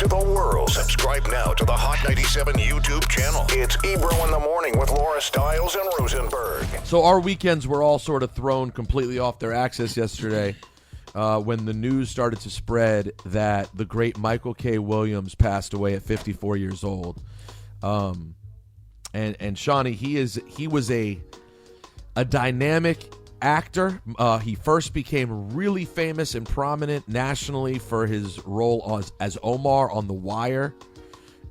to the world. Subscribe now to the Hot 97 YouTube channel. It's Ebro in the Morning with Laura Stylez and Rosenberg. So our weekends were all sort of thrown completely off their axis yesterday when the news started to spread that the great Michael K. Williams passed away at 54 years old. And Shani, he was a dynamic actor. He first became really famous and prominent nationally for his role as Omar on The Wire,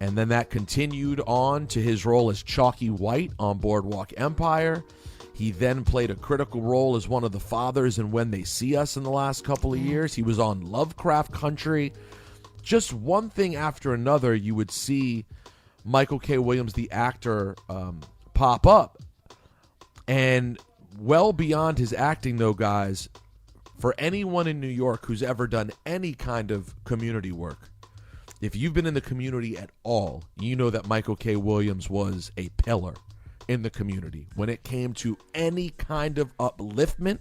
and then that continued on to his role as Chalky White on Boardwalk Empire. He then played a critical role as one of the fathers in When They See Us in the last couple of years. He was on Lovecraft Country. Just one thing after another, you would see Michael K. Williams, the actor, pop up. And well beyond his acting, though, guys, for anyone in New York who's ever done any kind of community work, if you've been in the community at all, you know that Michael K. Williams was a pillar in the community when it came to any kind of upliftment,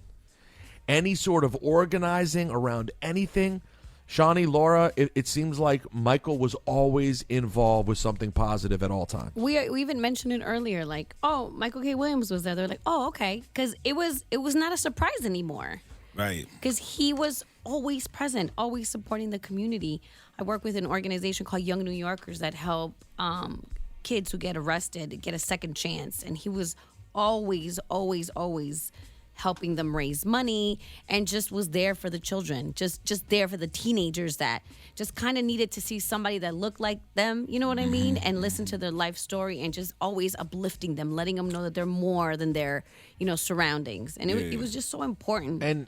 any sort of organizing around anything. Shani, Laura, it seems like Michael was always involved with something positive at all times. We even mentioned it earlier, like, oh, Michael K. Williams was there. They're like, oh, okay, because it was not a surprise anymore. Right. Because he was always present, always supporting the community. I work with an organization called Young New Yorkers that help kids who get arrested get a second chance. And he was always helping them raise money and just was there for the children, just there for the teenagers that just kind of needed to see somebody that looked like them, you know what I mean? And listen to their life story and just always uplifting them, letting them know that they're more than their, surroundings. And it was just so important. And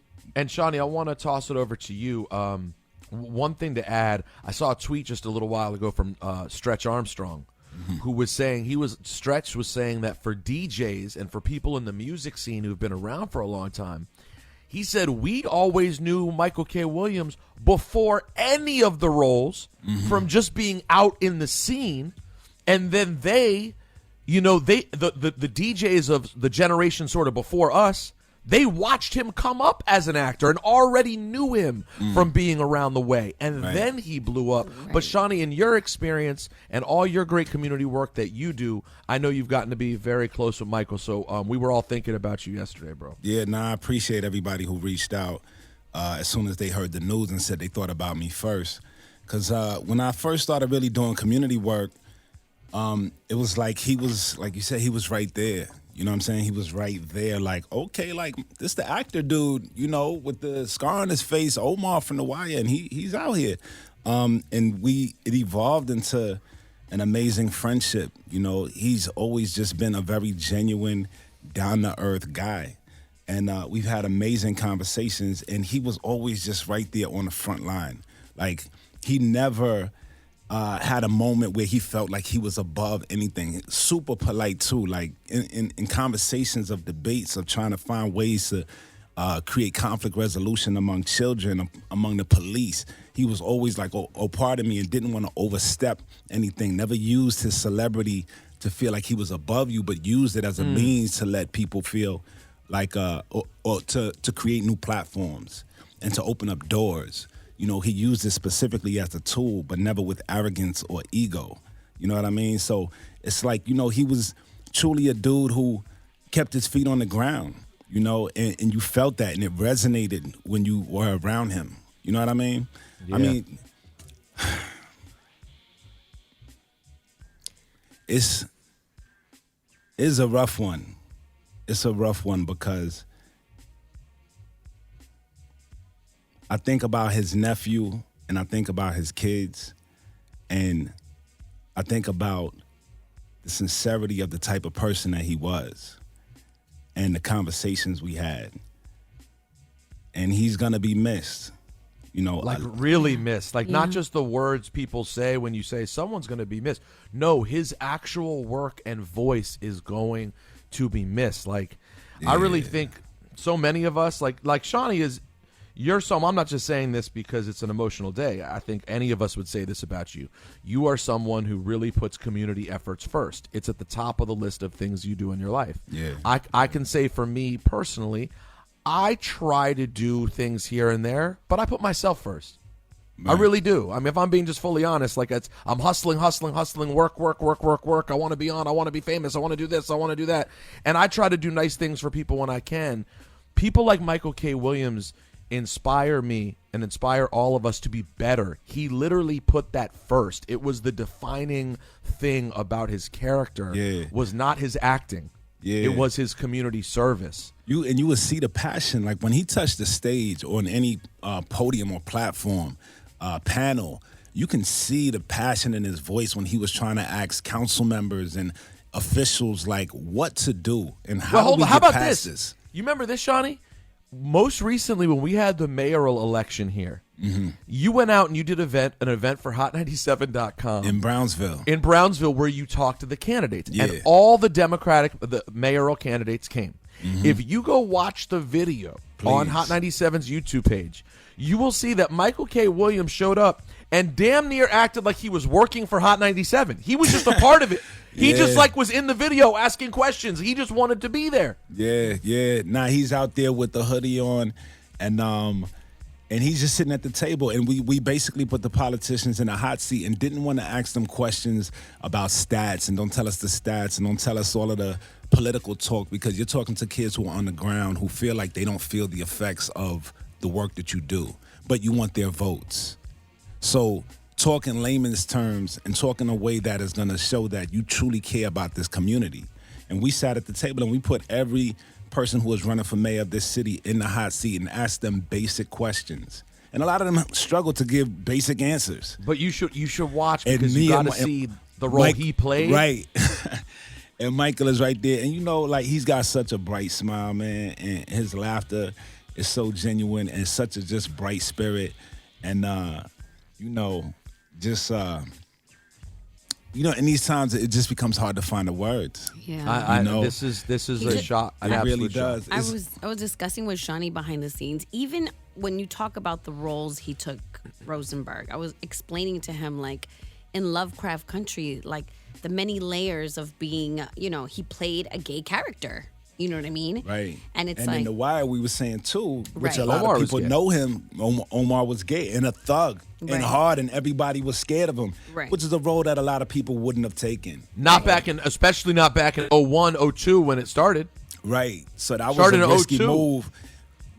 Shani, I want to toss it over to you. One thing to add, I saw a tweet just a little while ago from Stretch Armstrong, who was saying Stretch was saying that for DJs and for people in the music scene who've been around for a long time, he said we always knew Michael K. Williams before any of the roles from just being out in the scene, and then the DJs of the generation sort of before us, they watched him come up as an actor and already knew him from being around the way. And then he blew up. Right. But Shani, in your experience and all your great community work that you do, I know you've gotten to be very close with Michael. So we were all thinking about you yesterday, bro. Yeah, I appreciate everybody who reached out as soon as they heard the news and said they thought about me first. Because when I first started really doing community work, it was like he was, like you said, he was right there. You know what I'm saying? He was right there, like, okay, like, this the actor dude, with the scar on his face, Omar from The Wire, and he's out here. And it evolved into an amazing friendship. He's always just been a very genuine, down-to-earth guy. And we've had amazing conversations, and he was always just right there on the front line. Like, he never had a moment where he felt like he was above anything. Super polite too, like in conversations of debates of trying to find ways to create conflict resolution among children, among the police. He was always like, oh, pardon me, and didn't want to overstep anything. Never used his celebrity to feel like he was above you, but used it as a means to let people feel like, or to create new platforms and to open up doors. He used it specifically as a tool, but never with arrogance or ego. You know what I mean? So it's like, he was truly a dude who kept his feet on the ground, and you felt that, and it resonated when you were around him. You know what I mean? Yeah. I mean, it's a rough one. It's a rough one because I think about his nephew and I think about his kids, and I think about the sincerity of the type of person that he was and the conversations we had. And he's going to be missed, really missed. Like, not just the words people say when you say someone's going to be missed. No, his actual work and voice is going to be missed. Like, I really think so many of us, like Shani is, I'm not just saying this because it's an emotional day. I think any of us would say this about you. You are someone who really puts community efforts first. It's at the top of the list of things you do in your life. Yeah. I can say for me personally, I try to do things here and there, but I put myself first. I really do. I mean, if I'm being just fully honest, like I'm hustling, work. I want to be on. I want to be famous. I want to do this. I want to do that. And I try to do nice things for people when I can. People like Michael K. Williams inspire me and inspire all of us to be better. He literally put that first. It was the defining thing about his character. Was not his acting. It was his community service. You would see the passion, like when he touched the stage or on any podium or platform, panel, you can see the passion in his voice when he was trying to ask council members and officials like what to do and how how about past this. You remember this, Shani? Most recently, when we had the mayoral election here, you went out and you did an event for Hot97.com in Brownsville. Where you talked to the candidates. And all the mayoral candidates came. If you go watch the video on Hot 97's YouTube page, you will see that Michael K. Williams showed up and damn near acted like he was working for Hot 97. He was just a part of it. He just was in the video asking questions. He just wanted to be there. Yeah. Nah, he's out there with the hoodie on, and he's just sitting at the table. And we basically put the politicians in a hot seat and didn't want to ask them questions about stats and don't tell us the stats and don't tell us all of the political talk, because you're talking to kids who are on the ground who feel like they don't feel the effects of the work that you do, but you want their votes. So talk in layman's terms and talk in a way that is going to show that you truly care about this community. And we sat at the table and we put every person who was running for mayor of this city in the hot seat and asked them basic questions. And a lot of them struggled to give basic answers. But you should watch, because you got to see the role he played. Right. And Michael is right there. And he's got such a bright smile, man. And his laughter is so genuine and such a just bright spirit. And, in these times it just becomes hard to find the words. Yeah, this is a shot. It really does. I was discussing with Shani behind the scenes. Even when you talk about the roles he took, Rosenberg, I was explaining to him, like, in Lovecraft Country, like the many layers of being, he played a gay character. You know what I mean? Right. And it's in The Wire, we were saying too, which Right. a lot Omar of was people gay. know him. Omar was gay and a thug Right. and hard, and everybody was scared of him. Right. Which is a role that a lot of people wouldn't have taken. Especially not back in 01, 02 when it started. Right. So that was Started a in risky 02. move,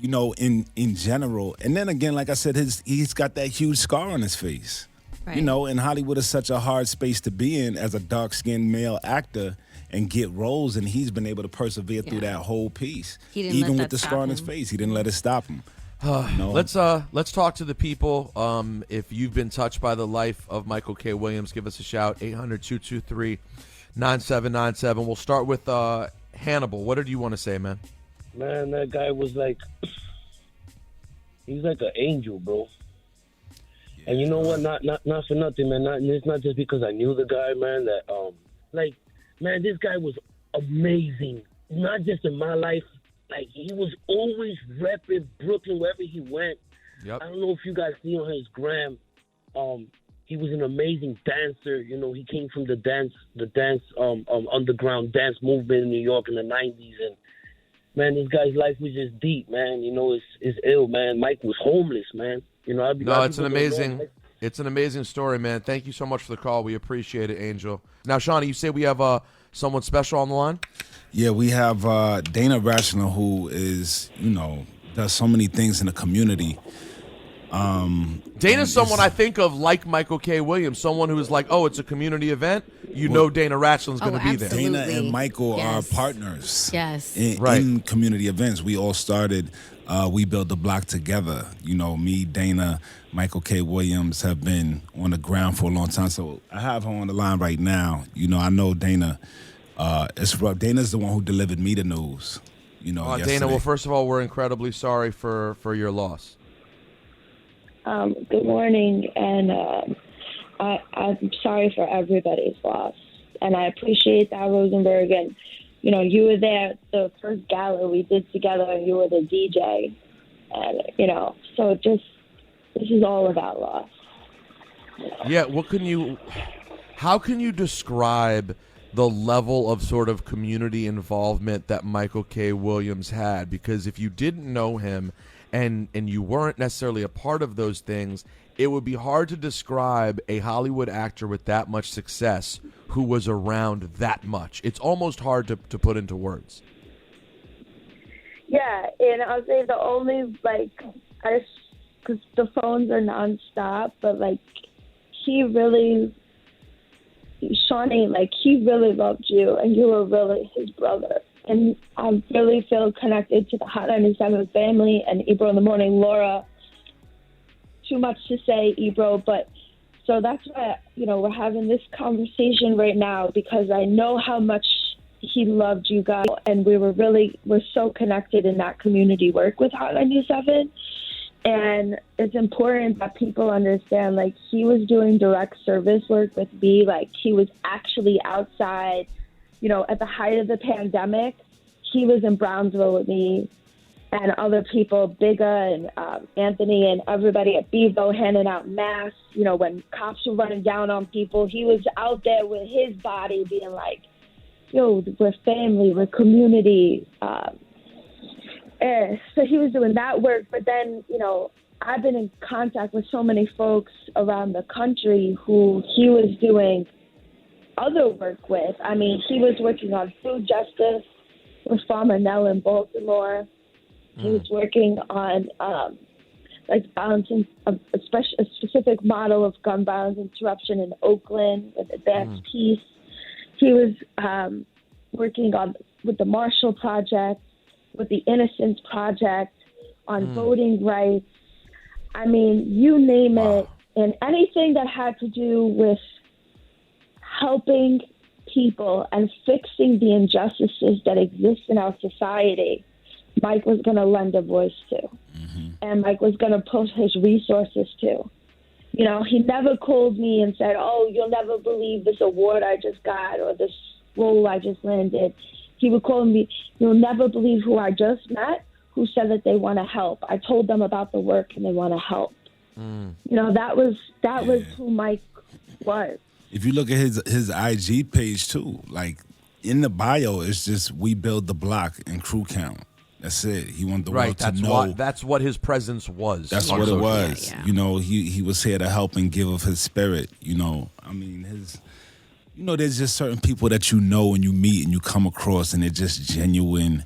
in general. And then again, like I said, he's got that huge scar on his face. Right. And Hollywood is such a hard space to be in as a dark-skinned male actor and get roles, and he's been able to persevere through that whole piece. He didn't Even let with that the scar on his stop him. face, he didn't let it stop him. Let's talk to the people. If you've been touched by the life of Michael K. Williams, give us a shout, 800-223-9797. We'll start with Hannibal. What did you want to say, man? Man, that guy was he's like an angel, bro. And you know what? Not for nothing, man. It's not just because I knew the guy, man. Man, this guy was amazing. Not just in my life. Like, he was always repping Brooklyn wherever he went. Yep. I don't know if you guys see on his gram. He was an amazing dancer. He came from the dance underground dance movement in New York in the 90s. And man, this guy's life was just deep, man. It's ill, man. Mike was homeless, man. It's an amazing story, man. Thank you so much for the call. We appreciate it, Angel. Now, Shani, you say we have someone special on the line? Yeah, we have Dana Rational, who is, does so many things in the community. Dana's someone I think of like Michael K. Williams, someone who is like, oh, it's a community event. Dana Rational's going to be there. absolutely. Dana and Michael Yes. are partners. Yes. In community events. We all started, we built the block together. Me, Dana, Michael K. Williams have been on the ground for a long time. So I have her on the line right now. I know Dana. It's rough. Dana's the one who delivered me the news. Dana, yesterday. well, first of all, we're incredibly sorry for your loss. Good morning, and I'm sorry for everybody's loss. And I appreciate that, Rosenberg. And, you were there at the first gala we did together, and you were the DJ. And, so this is all about loss. Yeah, how can you describe the level of sort of community involvement that Michael K. Williams had? Because if you didn't know him and you weren't necessarily a part of those things, it would be hard to describe a Hollywood actor with that much success who was around that much. It's almost hard to put into words. Yeah, and I'll say the only, because the phones are nonstop, but, Shani, he really loved you, and you were really his brother. And I really feel connected to the Hot 97 family and Ebro in the Morning. Laura, too much to say, Ebro, but so that's why, we're having this conversation right now, because I know how much he loved you guys, and we're so connected in that community work with Hot 97. And it's important that people understand, he was doing direct service work with me. He was actually outside, at the height of the pandemic. He was in Brownsville with me and other people, Bigga and Anthony and everybody at Bevo handing out masks. When cops were running down on people, he was out there with his body being like, yo, we're family, we're community. So he was doing that work. But then, I've been in contact with so many folks around the country who he was doing other work with. I mean, he was working on food justice with Farmer Nell in Baltimore. He was working on balancing a specific model of gun violence interruption in Oakland with Advanced Peace. He was working with the Marshall Project, with the Innocence Project, on voting rights. I mean, you name it, and anything that had to do with helping people and fixing the injustices that exist in our society, Mike was going to lend a voice to. And Mike was going to put his resources to. He never called me and said, oh, you'll never believe this award I just got or this role I just landed. He would call me, you'll never believe who I just met, who said that they want to help. I told them about the work and they want to help. That was who Mike was. If you look at his IG page too, in the bio, it's just we build the block and crew count. That's it. He wanted the world to know. That's what his presence was. That's what it was. Yeah. He was here to help and give of his spirit. I mean, there's just certain people that and you meet and you come across, and they're just genuine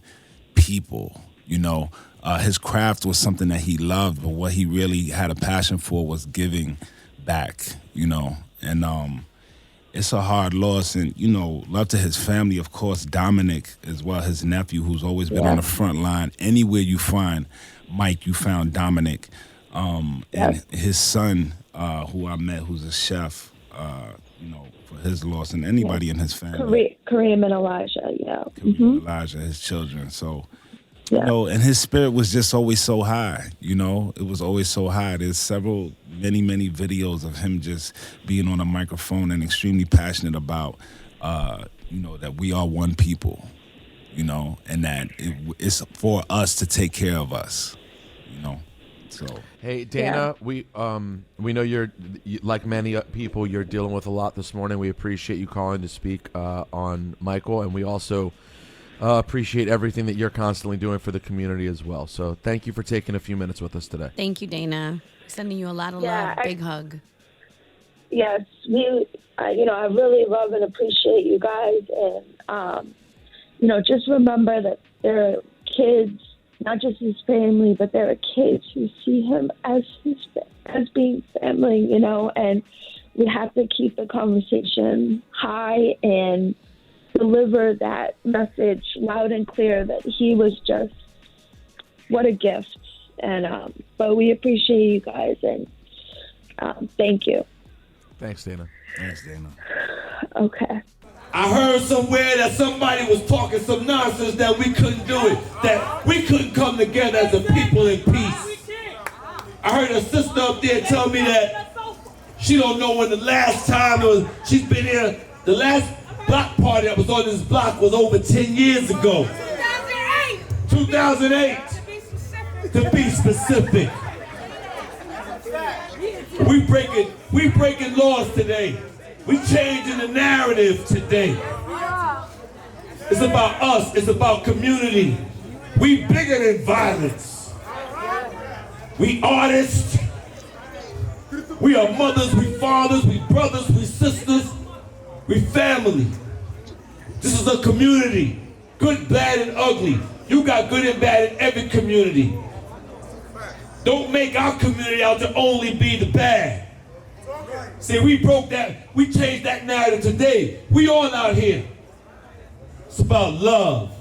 people. His craft was something that he loved, but what he really had a passion for was giving back. And it's a hard loss, and love to his family, of course. Dominic as well, his nephew, who's always been on the front line. Anywhere you find Mike, you found Dominic, and his son, who I met, who's a chef. For his loss, and anybody in his family. Kareem and Elijah, Kareem, Elijah, his children. So, and his spirit was just always so high. It was always so high. There's many videos of him just being on a microphone and extremely passionate about, that we are one people, and that it's for us to take care of us, So. Hey, Dana, we know you're like many people. You're dealing with a lot this morning. We appreciate you calling to speak on Michael, and we also appreciate everything that you're constantly doing for the community as well. So thank you for taking a few minutes with us today. Thank you, Dana. Sending you a lot of love. Big hug. Yes, I really love and appreciate you guys, and just remember that there are kids, not just his family, but there are kids who see him as being family, and we have to keep the conversation high and deliver that message loud and clear that he was just, what a gift. And, but we appreciate you guys, and thank you. Thanks, Dana. Okay. I heard somewhere that somebody was talking some nonsense that we couldn't do it, that we couldn't come together as a people in peace. I heard a sister up there tell me that she don't know when the last time she's been here, the last block party that was on this block was over 10 years ago. 2008. To be specific. We breaking laws today. We changing the narrative today. It's about us. It's about community. We bigger than violence. we artists, we are mothers, we fathers, we brothers, we sisters, we family. This is a community, good, bad, and ugly. You got good and bad in every community. Don't make our community out to only be the bad. See, we broke that, we changed that narrative today. We all out here. It's about love.